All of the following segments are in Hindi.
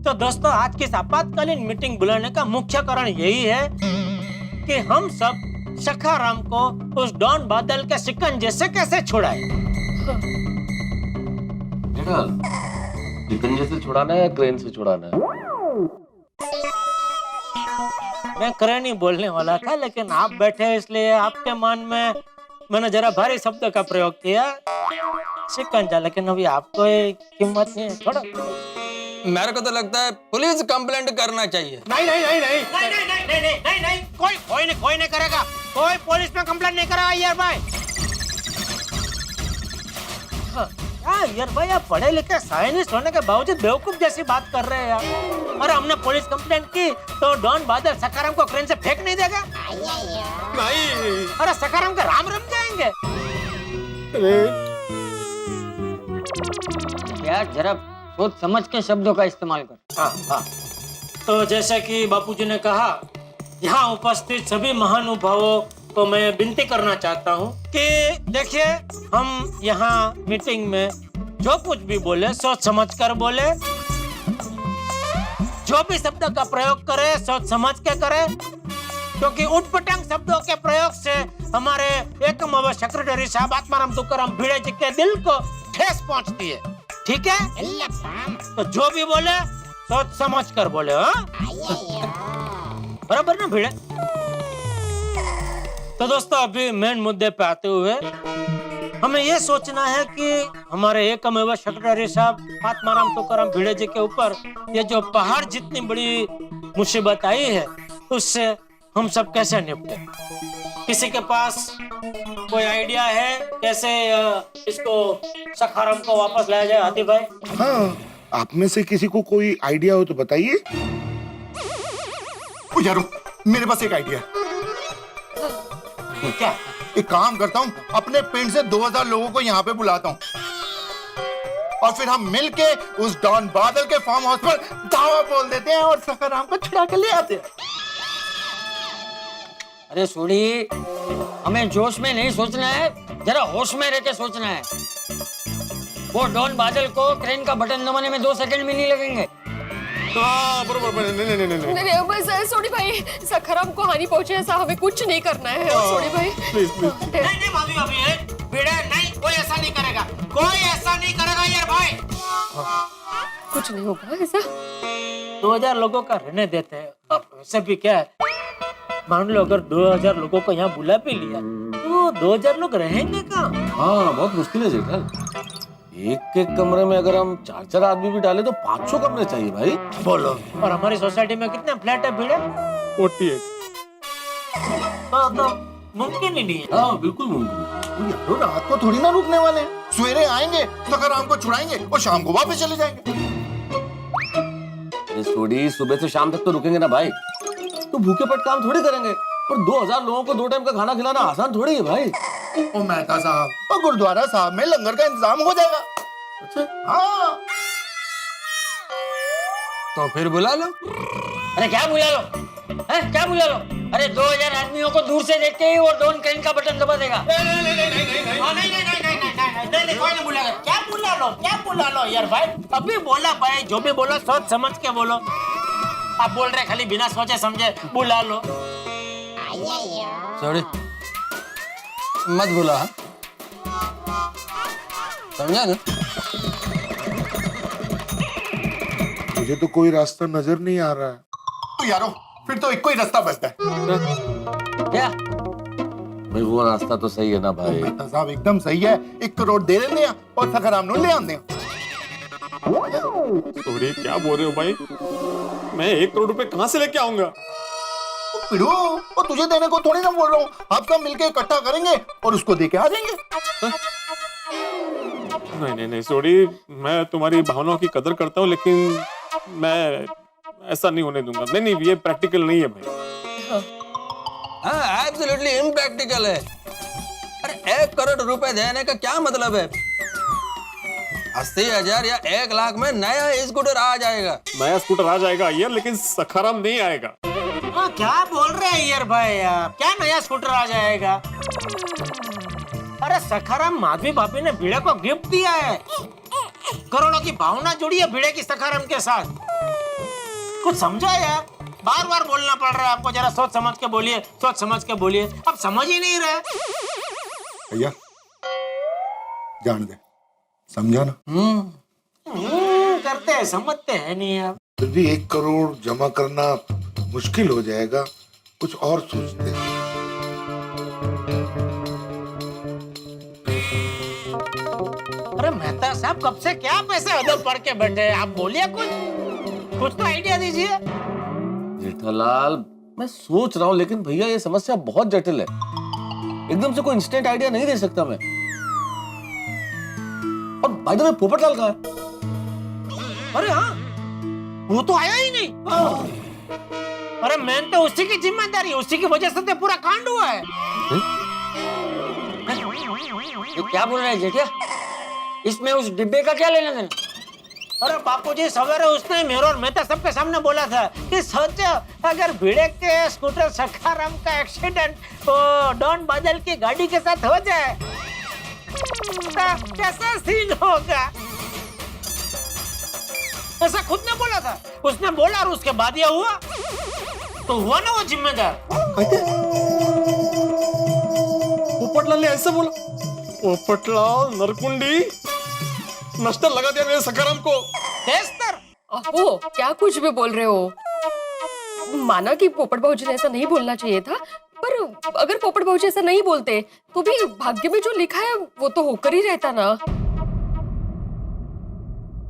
तो दोस्तों आज की इस आपातकालीन मीटिंग बुलाने का मुख्य कारण यही है कि हम सब सखाराम को उस डॉन बादल के शिकंजे से कैसे छुड़ाए। शिकंजे से छुड़ाना है या क्रेन से छुड़ाना है? मैं क्रेन ही बोलने वाला था, लेकिन आप बैठे इसलिए आपके मन में मैंने जरा भारी शब्द का प्रयोग किया, शिकंजा। लेकिन अभी आपको हिम्मत नहीं है, छोड़ो। मेरे को तो लगता है पुलिस कंप्लेंट करना चाहिए। नहीं नहीं नहीं नहीं नहीं नहीं नहीं नहीं नहीं नहीं नहीं कोई नहीं करेगा। कोई पुलिस में कंप्लेंट नहीं करेगा यार भाई। यार भाई आप पढ़े लिखे साइंटिस्ट होने के बावजूद बेवकूफ जैसी बात कर रहे हैं यार। और हमने पुलिस कंप्लेंट की तो डॉन बादल सखाराम को क्रेन से फेंक नहीं देगा? नहीं। अरे सखाराम के राम रम जाएंगे। यार जरा सोच समझ के शब्दों का इस्तेमाल कर। हाँ। तो जैसा कि बापूजी ने कहा, यहाँ उपस्थित सभी महानुभावों को मैं विनती करना चाहता हूँ कि देखिए, हम यहाँ मीटिंग में जो कुछ भी बोले सोच समझ कर बोले, जो भी शब्द का प्रयोग करे सोच समझ के करे, क्योंकि उटपटांग शब्दों के प्रयोग से हमारे एकम सेक्रेटरी साहब आत्माराम तुकाराम भिड़े जी के दिल को ठेस पहुँचती है। ठीक है, तो जो भी बोले सोच समझ कर बोले। हाँ बराबर ना भिड़े? तो दोस्तों अभी मेन मुद्दे पे आते हुए हमें ये सोचना है कि हमारे एकम सेक्रेटरी साहब आत्माराम तुकाराम भिड़े जी के ऊपर ये जो पहाड़ जितनी बड़ी मुसीबत आई है, उससे हम सब कैसे निपटे। किसी के पास कोई आइडिया है कैसे इसको सखाराम को वापस लाया जाए? हाथी भाई। हाँ, आप में से किसी को कोई आइडिया हो तो बताइए। यारो, मेरे पास एक आइडिया। क्या? एक काम करता हूँ, अपने पिंड से 2000 लोगों को यहाँ पे बुलाता हूँ और फिर हम मिलके उस डॉन बादल के फार्म हाउस पर दावा बोल देते हैं और सखाराम को छुड़ा के ले आते हैं। अरे सोड़ी, हमें जोश में नहीं सोचना है, जरा होश में रह के सोचना है। वो डॉन बादल को क्रेन का बटन दबाने में 2 सेकंड भी नहीं लगेंगे। हाँ बरोबर। नहीं बस सोडी भाई, सखाराम को हानि पहुंचे ऐसा हमें कुछ नहीं करना है। सोडी भाई प्लीज नहीं भाभी भिड़े नहीं, कोई ऐसा नहीं करेगा, कोई ऐसा नहीं करेगा यार भाई। कुछ नहीं होगा ऐसा। 2000 लोगों का रहने देते हैं। वैसे भी क्या है, मान लो अगर 2000 लोगों को यहाँ बुला भी लिया तो 2000 लोग रहेंगे कहाँ? हाँ बहुत मुश्किल है जेठल। एक कमरे में अगर हम 4 आदमी भी डाले तो 500 कमरे चाहिए भाई। बोलो। और हमारी सोसाइटी में कितने फ्लैट है भिड़े? 48। तो मुमकिन ही नहीं है। हाँ बिल्कुल मुमकिन। यारो, रात को थोड़ी ना रुकने वाले हैं। सवेरे आएंगे, सखाराम को छुड़ाएंगे और शाम को वापस चले जाएंगे। सोडी, सुबह से शाम तक तो रुकेंगे ना भाई, तो भूखे पेट काम थोड़ी करेंगे। और 2000 लोगों को 2 टाइम का खाना खिलाना आसान थोड़ी है भाई। ओ मेहता साहब, और गुरुद्वारा साहब में लंगर का इंतजाम हो जाएगा। अच्छा हाँ, तो फिर बुला लो। अरे क्या बुला लो? क्या बुला लो? अरे 2000 आदमियों को दूर से देख के ही वो डॉन क्रेन का बटन दबा देगा। नहीं, कोई नहीं बुलाएगा। क्या बुला लो यार भाई। अभी बोला भाई, जो भी बोलो सोच समझ के बोलो। आप बोल रहे खाली बिना सोचे समझे बुला लो। सॉरी, मत बुला, समझा ना? मुझे तो कोई रास्ता नजर नहीं आ रहा है। तो यारो, फिर तो एक ही रास्ता बचता है। क्या? भाई वो रास्ता तो सही है ना भाई। मेहता साहब एकदम सही है। 1 करोड़ दे देते हैं और सखाराम नो ले आते हैं। सोरी, क्या बोल रहे हो भाई? मैं 1 करोड़ रुपए कहाँ से लेके आऊंगा? पिड़ो, और तुझे देने को थोड़ी ना बोल रहा हूँ। आप सब मिलके इकट्ठा करेंगे और उसको दे के आ जाएंगे। नहीं सोरी, मैं तुम्हारी भावनाओं की कदर करता हूँ, लेकिन मैं ऐसा नहीं होने दूंगा। नहीं, ये प्रैक्टिकल नहीं है भाई। हाँ, एब्सोल्युटली इम्प्रैक्टिकल है। अरे 1 करोड़ रुपए देने का क्या मतलब है? 80,000 या 1 लाख में नया स्कूटर आ जाएगा। नया स्कूटर आ जाएगा यार, लेकिन सखाराम नहीं आएगा। क्या बोल रहे हैं यार भाई? आप क्या नया स्कूटर आ जाएगा? अरे सखाराम माधवी भाभी ने भिड़े को गिफ्ट दिया है। करोड़ों की भावना जुड़ी है भिड़े की सखाराम के साथ। कुछ समझा यार, बार बार बोलना पड़ रहा है आपको, जरा सोच समझ के बोलिए, सोच समझ के बोलिए, अब समझ ही नहीं रहे। भैया जान दे, समझा ना। करते हैं, समझते हैं नहीं आप। फिर भी 1 करोड़ जमा करना मुश्किल हो जाएगा, कुछ और सोचते हैं। अरे मेहता साहब, कब से क्या पैसे उधर पढ़ के बैठे हैं, आप बोलिए कुछ तो आइडिया दीजिए। जेठालाल, मैं सोच रहा हूँ, लेकिन भैया ये समस्या बहुत जटिल है, एकदम से कोई इंस्टेंट आइडिया नहीं दे सकता मैं। और बाय द वे, पोपटलाल कहाँ है? अरे हाँ, वो तो आया ही नहीं। अरे मैन तो उसी की जिम्मेदारी, उसी की वजह से तो पूरा कांड हुआ है। ये क्या बोल रहे हैं जेठिया? इसमें उस डिब्बे का क्या लेना देना? अरे बापूजी, सवेरे उसने मेरे और मेहता सबके सामने बोला था कि सोचो अगर भिड़े के स्कूटर सखाराम का एक्सीडेंट तो डॉन बादल की गाड़ी के साथ हो जाए तो कैसा सीन होगा। ऐसा खुद ने बोला था, उसने बोला और उसके बाद ये हुआ, तो हुआ ना वो जिम्मेदार। पोपटलाल ने ऐसे बोला? पोपटलाल नरकुंडी, नश्तर लगा दिया मेरे सखाराम को। तेस्तर, वो क्या कुछ भी बोल रहे हो। माना कि पोपट बाबूजी ने ऐसा नहीं बोलना चाहिए था, पर अगर पोपट बाबूजी ऐसा नहीं बोलते तो भी भाग्य में जो लिखा है वो तो होकर ही रहता ना।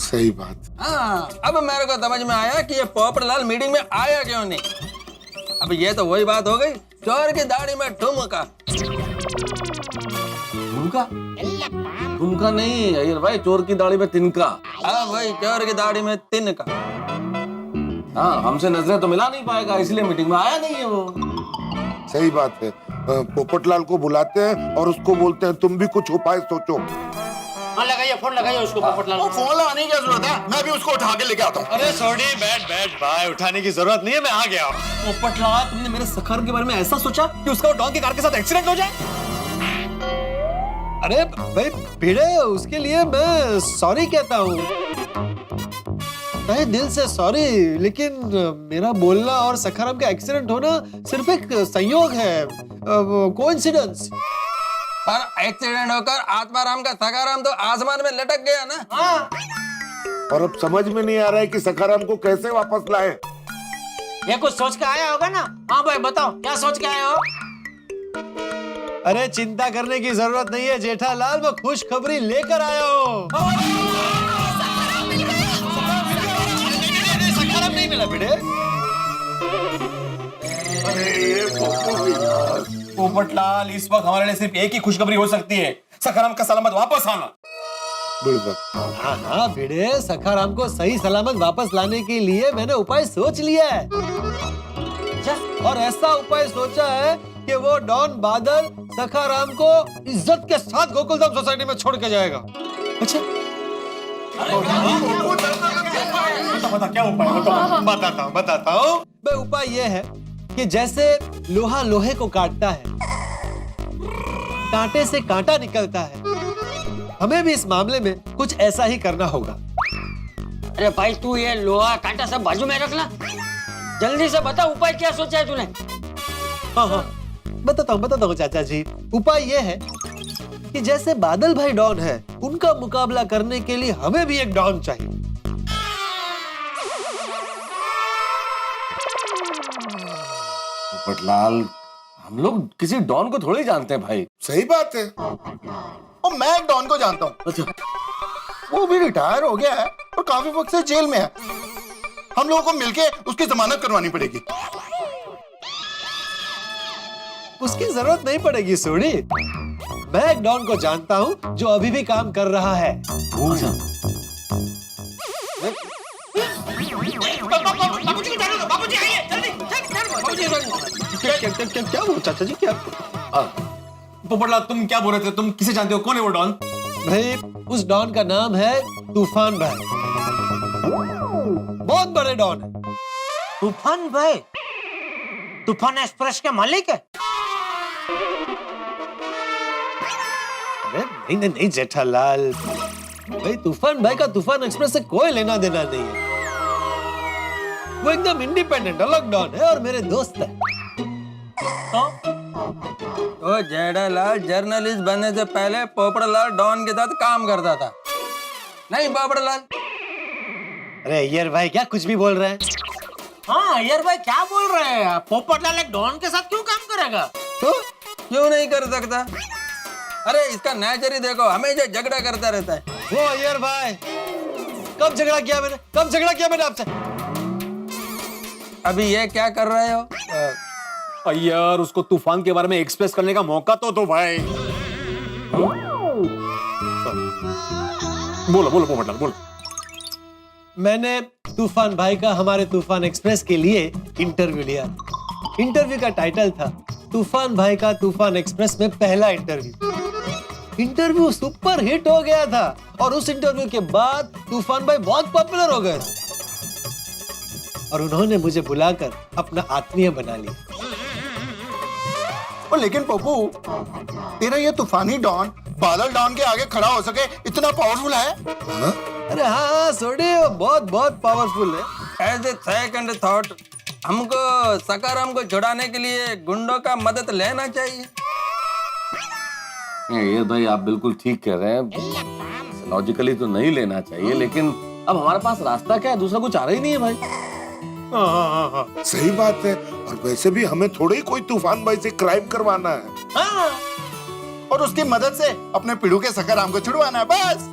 सही बात। हाँ, अब मेरे को समझ में आया कि ये पोपटलाल मीटिंग में आया क्यों नहीं। अब ये तो वही बात हो गई, चोर की दाढ़ी में ठुमका। ठुमका नहीं अय्यर भाई, चोर की दाढ़ी में तिनका। हाँ वही, चोर की दाढ़ी में तिनका। हाँ, हमसे नजरें तो मिला नहीं पाएगा, इसलिए मीटिंग में आया नहीं है वो। सही बात है। पोपटलाल को बुलाते हैं और उसको बोलते हैं तुम भी कुछ उपाय सोचो। हाँ लगाइए, फोन लगाइए उसको पोपटलाल। फोन लगाने की क्या जरूरत है, मैं भी उसको उठा के लेके आता हूँ। अरे सॉरी, बैठ भाई, उठाने की जरूरत नहीं है, मैं आ गया। पोपटलाल, तुमने मेरे सखाराम के बारे में ऐसा सोचा कि उसका डॉन की कार के साथ एक्सीडेंट हो जाए? अरे भाई भिड़े, उसके लिए मैं सॉरी कहता हूँ, तहे दिल से सॉरी, लेकिन मेरा बोलना और सखाराम का एक्सीडेंट होना सिर्फ एक संयोग है, कोइंसिडेंस। पर एक्सीडेंट होकर आत्माराम का सखाराम तो आसमान में लटक गया ना। और अब समझ में नहीं आ रहा है कि सखाराम को कैसे वापस लाए। ये कुछ सोच के आया होगा ना। हाँ भाई बताओ, क्या सोच के आए हो? अरे चिंता करने की जरूरत नहीं है जेठालाल, मैं खुशखबरी लेकर आया हूँ। सखाराम नहीं मिला भिड़े। पोपटलाल, इस वक्त हमारे लिए सिर्फ एक ही खुशखबरी हो सकती है, सखाराम का सलामत वापस आना। हाँ भिड़े, सखाराम को सही सलामत वापस लाने के लिए मैंने उपाय सोच लिया है, और ऐसा उपाय सोचा है कि वो डॉन बादल सखाराम को इज्जत के साथ गोकुलधाम सोसाइटी में छोड़ के जाएगा। अच्छा, बता क्या उपाय? बताता हूँ। भाई उपाय ये है कि जैसे लोहा लोहे को काटता है, कांटे से कांटा निकलता है, हमें भी इस मामले में कुछ ऐसा ही करना होगा। अरे भाई तू ये लोहा कांटा सब बाजू में रखना, जल्दी से बता उपाय क्या सोचा है तूने? हाँ, बताता हूँ चाचा जी। उपाय ये है कि जैसे बादल भाई डॉन है, उनका मुकाबला करने के लिए हमें भी एक डॉन चाहिए। पोपटलाल, हम लोग किसी डॉन को थोड़ी जानते हैं भाई। सही बात है, और मैं एक डॉन को जानता हूँ। अच्छा, वो भी रिटायर हो गया है और काफी वक्त से जेल में है। हम लोगों को मिलके उसकी जमानत करवानी पड़ेगी। उसकी जरूरत नहीं पड़ेगी सोडी, मैं एक डॉन को जानता हूँ जो अभी भी काम कर रहा है। अच्छा। बाबूजी आइए, जल्दी क्या वो चाचा जी क्या? पोपटलाल, तुम क्या बोल रहे थे? तुम किसे जानते हो? कौन है वो डॉन? भाई उस डॉन का नाम है तूफान भाई, बहुत बड़े डॉन है। तूफान भाई? तूफान एक्सप्रेस के मालिक है? अरे नहीं जेठालाल भाई, तूफान भाई का तूफान एक्सप्रेस से कोई लेना देना नहीं है। वो एकदम इंडिपेंडेंट अलग डॉन है और मेरे दोस्त है। तो जेठालाल जर्नलिस्ट बनने से पहले पोपटलाल डॉन के साथ काम करता था, नहीं पोपटलाल? अरे यार भाई क्या कुछ भी बोल रहे हैं? हाँ यार भाई क्या बोल रहे हैं? पोपटलाल एक डॉन के साथ क्यों काम करेगा? तो क्यों नहीं कर सकता? अरे इसका नेचर ही देखो, हमेशा झगड़ा करता रहता है। वो यार भाई कब झगड़ा किया मैंने आपसे? अभी ये क्या कर रहे हो? यार उसको तूफान के बारे में एक्सप्रेस करने का मौका तो दो भाई। बोलो बोलो पोपटलाल बोलो। मैंने तूफान भाई का हमारे तूफान एक्सप्रेस के लिए इंटरव्यू लिया। इंटरव्यू का टाइटल था तूफान भाई का तूफान एक्सप्रेस में पहला इंटरव्यू। इंटरव्यू सुपर हिट हो गया था और उस इंटरव्यू के बाद तूफान भाई बहुत पॉपुलर हो गए और उन्होंने मुझे बुलाकर अपना आत्मीय बना लिया। और लेकिन पप्पू, तेरा ये तूफानी डॉन बादल डॉन के आगे खड़ा हो सके इतना पावरफुल है? हाँ? अरे हाँ सोडी वो बहुत पावरफुल है। एज ए सेकंड थॉट, हमको सकाराम को छुड़ाने के लिए गुंडों का मदद लेना चाहिए। ये भाई आप बिल्कुल ठीक कह रहे हैं, लॉजिकली तो नहीं लेना चाहिए, लेकिन अब हमारे पास रास्ता क्या है? दूसरा कुछ आ रहा ही नहीं है भाई। हाँ। सही बात है। और वैसे भी हमें थोड़ी ही कोई तूफान भाई से क्राइम करवाना है। हाँ। और उसकी मदद से अपने पिड़ू के सकाराम को छुड़वाना है बस।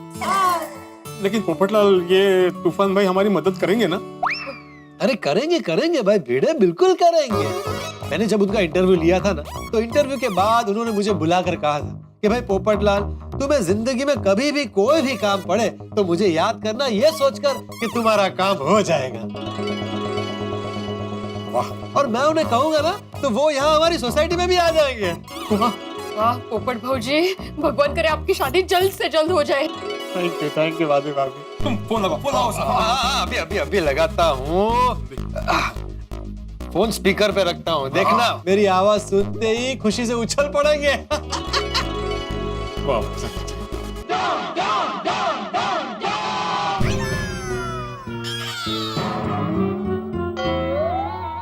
लेकिन पोपटलाल ये तूफान भाई हमारी मदद करेंगे ना? अरे करेंगे भाई भिड़े, बिल्कुल करेंगे। मैंने जब उनका इंटरव्यू लिया था ना, तो इंटरव्यू के बाद उन्होंने मुझे बुलाकर कहा था कि भाई पोपटलाल, तुम्हें जिंदगी में कभी भी कोई भी काम पड़े तो मुझे याद करना, ये सोचकर कि तुम्हारा काम हो जाएगा। और मैं उन्हें कहूंगा ना तो वो यहाँ हमारी सोसाइटी में भी आ जाएंगे। वाह पोपट भाऊजी, भगवान करे आपकी शादी जल्द से जल्द हो जाए। थैंक यू भाभी। तुम फोन लगाओ। अभी लगाता हूँ। फोन स्पीकर पे रखता हूँ, देखना मेरी आवाज सुनते ही खुशी से उछल पड़ेंगे।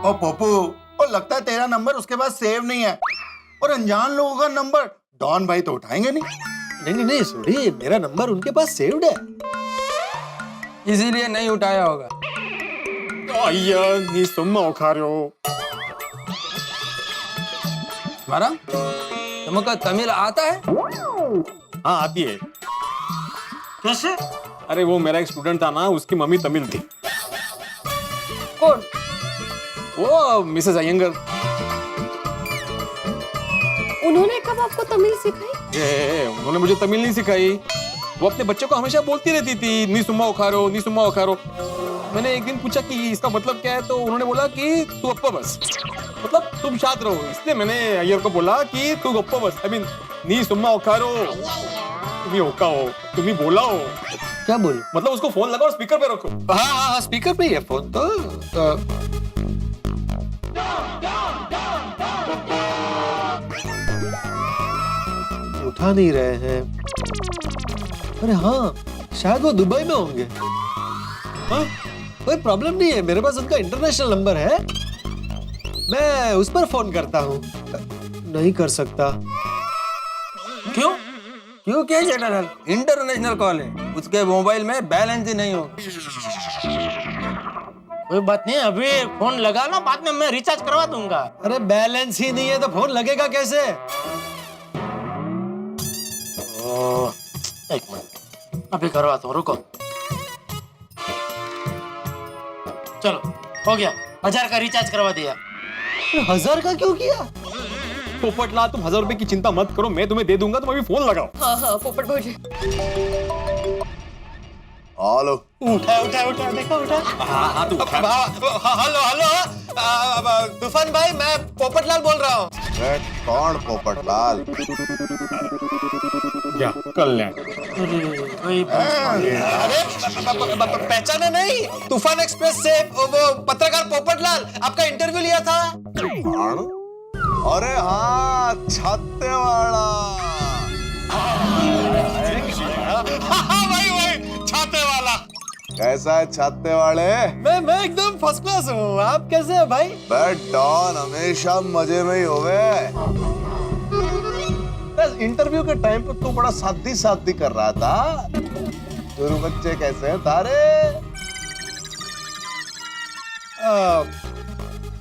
और पप्पू, और लगता है तेरा नंबर उसके पास सेव नहीं है, और अनजान लोगों का नंबर डॉन भाई तो उठाएंगे नहीं। नहीं सोडी, मेरा नंबर उनके पास सेव्ड है। इसीलिए नहीं उठाया होगा। मारा तुमको तमिल आता है? हाँ आती है। कैसे? अरे वो मेरा एक स्टूडेंट था ना, उसकी मम्मी तमिल थी। कौन? वो मिसेस अयंगर। उन्होंने कब आपको तमिल सिखाई? उन्होंने मुझे तमिल नहीं सिखाई। वो अपने बच्चे को हमेशा बोलती रहती थी नी सुम्मा उखारो। मैंने एक दिन पूछा कि इसका मतलब क्या है, तो उन्होंने बोला कि तू अप्पा बस, मतलब तुम शांत रहो। इसलिए मैंने अय्यर को बोला कि तू अप्पा बस, आई मीन नी सुम्मा उखारो, तुम्ही ओका हो, तुम्ही बोला हो। क्या बोलूं? मतलब उसको फोन लगाओ और स्पीकर पे रखो। हाँ स्पीकर पे ही है फोन तो। उठा नहीं रहे हैं। अरे हाँ, शायद वो दुबई में होंगे। हाँ, कोई प्रॉब्लम नहीं है, मेरे पास उनका इंटरनेशनल नंबर है, मैं उस पर फोन करता हूँ। नहीं कर सकता। क्यों क्या जेठालाल? इंटरनेशनल कॉल है, उसके मोबाइल में बैलेंस ही नहीं होगा। कोई बात नहीं, अभी फोन लगा लो, बाद में मैं रिचार्ज करवा दूंगा। अरे बैलेंस ही नहीं है तो फोन लगेगा कैसे? एक मिनट, अभी करवाता हूँ, रुको। चलो हो गया, 1000 का रिचार्ज करवा दिया। 1000 का क्यों किया? पोपटलाल तुम 1000 रुपए की चिंता मत करो, मैं तुम्हें दे दूंगा, तुम अभी फोन लगाओ। हाँ पोपट भाऊजी। हेलो। उठा देखो उठा। हाँ तू उठा। हेलो तूफान भाई, मैं पोपटलाल बोल रहा हूँ। कौन पोपटलाल? क्या कल्याण? अरे पहचाना नहीं? तूफान एक्सप्रेस से वो पत्रकार पोपटलाल, आपका इंटरव्यू लिया था। अरे हाँ, छाते वाला। हाँ भाई छाते वाला। कैसा है छाते वाले? मैं एकदम फर्स्ट क्लास हूँ। आप कैसे हैं भाई? डॉन हमेशा मजे में ही होवे। इंटरव्यू के टाइम पे तू बड़ा सादी सादी कर रहा था। गुरु बच्चे कैसे हैं तारे?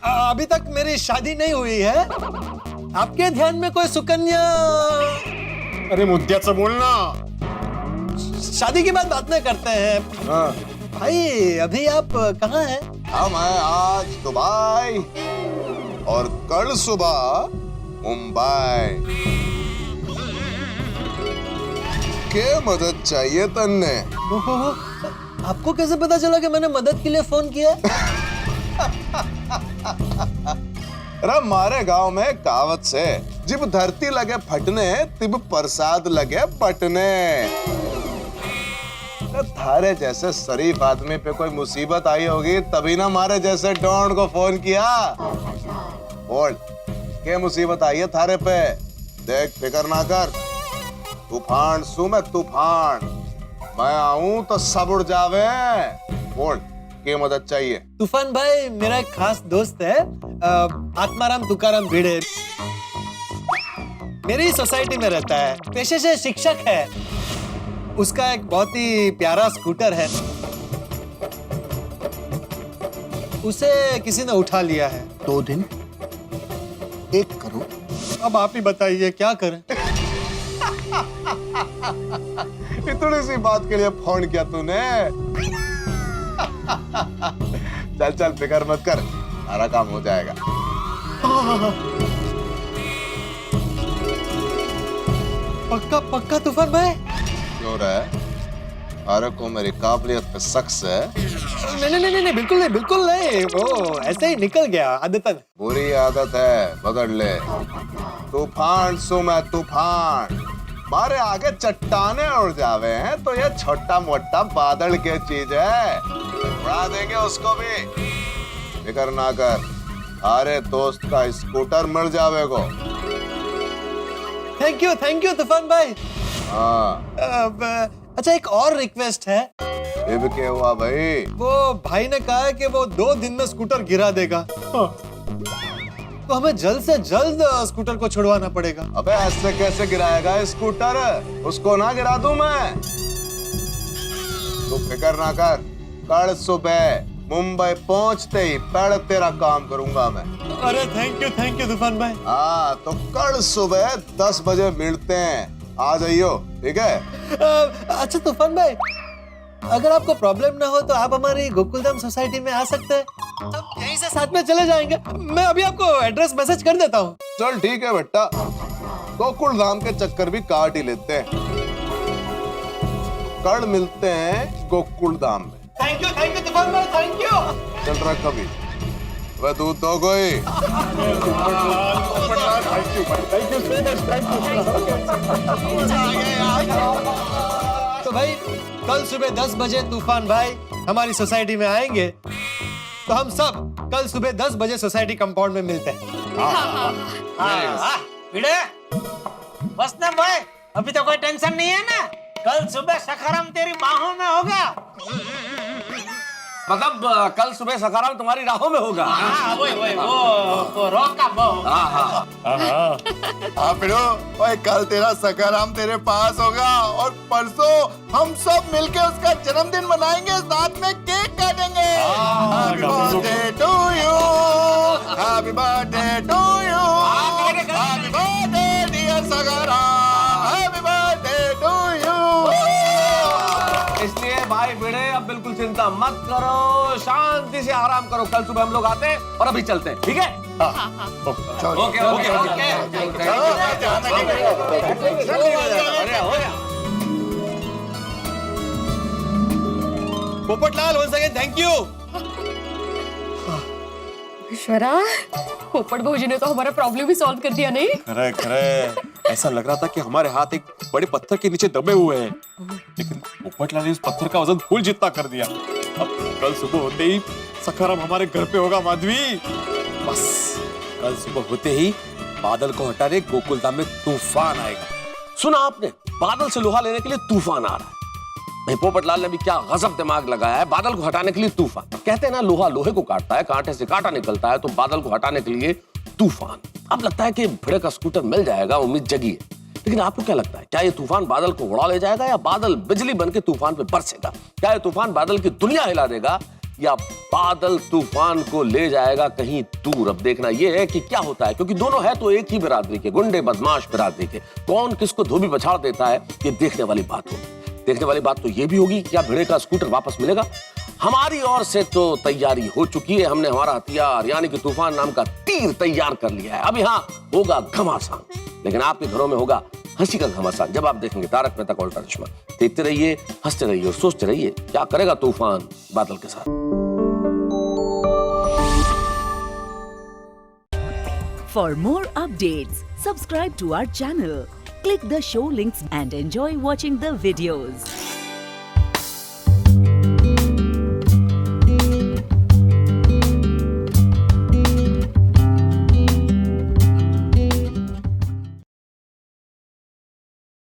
अभी तक मेरी शादी नहीं हुई है। आपके ध्यान में कोई सुकन्या? अरे मुद्द्याचं बोल ना। शादी की बात में करते हैं। हाँ। भाई अभी आप कहाँ हैं? हम हैं आज दुबई और कल सुबह मुंबई। क्या मदद चाहिए तन्ने? ओहो, आपको कैसे पता चला कि मैंने मदद के लिए फोन किया? अरे हमारे गांव में कहावत से जब धरती लगे फटने तब प्रसाद लगे बटने। थारे जैसे शरीफ आदमी पे कोई मुसीबत आई होगी तभी ना हमारे जैसे डॉन को फोन किया। बोल क्या मुसीबत आई है थारे पे? देख फिक्र ना कर, तूफान सू मैं तूफान। मैं आऊं तो सब उड़ जावे। बोल क्या मदद चाहिए? तूफान भाई मेरा एक खास दोस्त है, आत्माराम तुकाराम भिड़े। मेरी सोसाइटी में रहता है, पेशे से शिक्षक है। उसका एक बहुत ही प्यारा स्कूटर है, उसे किसी ने उठा लिया है। 2 दिन 1 करोड़। अब आप ही बताइए क्या करें? इतनी सी बात के लिए फोन किया तूने? चल चल फिक्र मत कर, सारा काम हो जाएगा। पक्का पक्का तूफान भाई? क्यों रहा? अरे को मेरी काबिलियत पे शक है? नहीं बिल्कुल नहीं। वो ऐसे ही निकल गया आदतन। बुरी आदत है, बदल ले। तूफान सो मैं तूफान। मारे आगे चट्टाने उड़ जावे हैं तो ये छोटा मोटा बादल की चीज है, उड़ा देंगे उसको भी। फिक्र ना कर, अरे दोस्त का स्कूटर मिल जावेगो। थैंक यू तूफान भाई। हाँ। अच्छा एक और रिक्वेस्ट है। ये भी क्या हुआ भाई? वो भाई ने कहा है कि वो 2 दिन में स्कूटर गिरा देगा। तो हमें जल्द से जल्द स्कूटर को छुड़वाना पड़ेगा। अबे ऐसे कैसे गिराएगा स्कूटर? उसको ना गिरा दूं मैं? तू फिक्र ना कर, कल सुबह मुंबई पहुंचते ही पहले तेरा काम करूंगा मैं। अरे थैंक यू तूफान भाई। हाँ तो कल सुबह 10 बजे मिलते हैं, आ जाइयो, ठीक है? अच्छा तूफान भाई, अगर आपको प्रॉब्लम ना हो तो आप हमारी गोकुलधाम सोसाइटी में आ सकते हैं। हम यहीं से साथ में चले जाएंगे। मैं अभी आपको एड्रेस मैसेज कर देता हूँ। चल ठीक है बेटा, गोकुल धाम के चक्कर भी काट ही लेते हैं। कल मिलते हैं गोकुल धाम में। थैंक यू तूफान भाई, थैंक यू। चल रहा कभी वह दूध दो कोई। तो भाई कल सुबह 10 बजे तूफान भाई हमारी सोसाइटी में आएंगे, तो हम सब कल सुबह 10 बजे सोसाइटी कंपाउंड में मिलते हैं। भिड़े बस ना भाई, अभी तो कोई टेंशन नहीं है ना। कल सुबह सखाराम तेरी बाहों में होगा। मतलब कल सुबह सखाराम तुम्हारी राहों में होगा। हाँ वही वो रोक का बो। हाँ फिर ओए कल तेरा सखाराम तेरे पास होगा और परसों हम सब मिलके उसका जन्मदिन मनाएंगे, साथ में केक काटेंगे। Happy birthday to you, happy birthday to you, happy birthday dear Sakharam, happy birthday to you. इसलिए भाई भिड़े अब बिल्कुल चिंता मत करो, शांति से आराम करो। कल सुबह हम लोग आते हैं और अभी चलते हैं, ठीक है? Okay. Popatlal once again thank you. ईश्वरा, पोपट भाऊजी ने तो हमारा प्रॉब्लम ही सॉल्व कर दिया नहीं? खरे ऐसा लग रहा था कि हमारे हाथ एक बड़े पत्थर के नीचे दबे हुए हैं, लेकिन पोपटलाल ने उस पत्थर का वजन फूल जितना कर दिया। अब कल सुबह होते ही सखाराम हमारे घर पे होगा माधवी। बस कल सुबह होते ही बादल को हटाने गोकुलधाम में तूफान आएगा। सुना आपने, बादल से लोहा लेने के लिए तूफान आ रहा है। भाई पोपटलाल ने भी क्या गजब दिमाग लगाया है, बादल को हटाने के लिए तूफान। कहते हैं ना लोहा लोहे को काटता है, कांटे से कांटा निकलता है, तो बादल को हटाने के लिए तूफान। अब लगता है कि भिड़े का स्कूटर मिल जाएगा, उम्मीद जगी है। लेकिन आपको क्या लगता है, क्या ये तूफान बादल को उड़ा ले जाएगा या बादल बिजली बन के तूफान पे बरसेगा? क्या ये तूफान बादल की दुनिया हिला देगा या बादल तूफान को ले जाएगा कहीं दूर? अब देखना ये है कि क्या होता है, क्योंकि दोनों है तो एक ही बिरादरी के, गुंडे बदमाश बिरादरी के। कौन किसको धोबी पछाड़ देता है, ये देखने वाली बात होगी। देखने वाली बात तो ये भी होगी क्या भिड़े का स्कूटर वापस मिलेगा। हमारी ओर से तो तैयारी हो चुकी है, हमने हमारा हथियार यानी कि तूफान नाम का तीर तैयार कर लिया है। अब यहाँ होगा घमासान, लेकिन आपके घरों में होगा हंसी का घमासान जब आप देखेंगे तारक मेहता का उल्टा चश्मा। देखते रहिए, हंसते रहिए और सोचते रहिए क्या करेगा तूफान बादल के साथ। For more updates, subscribe to our channel, click the show links and enjoy watching the videos.